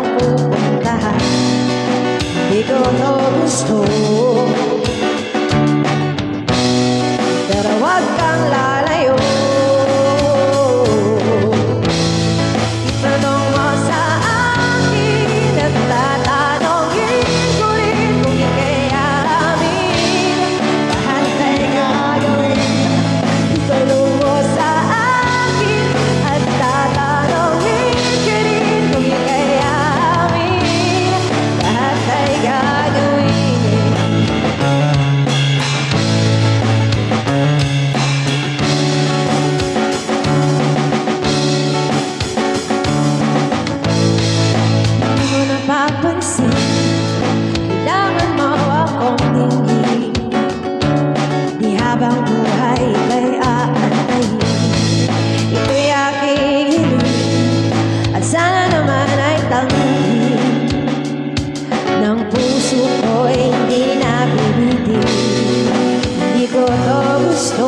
kang pupunta. Di ko to gusto, pero wag kang lalayo. Itanong mo sa akin at tatanungin ko rin kung ika'y aamin. Lahat ay gagawin. Itanong mo sa akin at tatanungin ko rin kung ika'y aamin. Lahat ay gagawin. Napapansin, kailangan mo akong tingin. Di habang buhay kay aantayin. Ito'y aking hiling, at sana naman ay tanggapin ng puso ko'y hindi nabibitin. Hindi ko to gusto,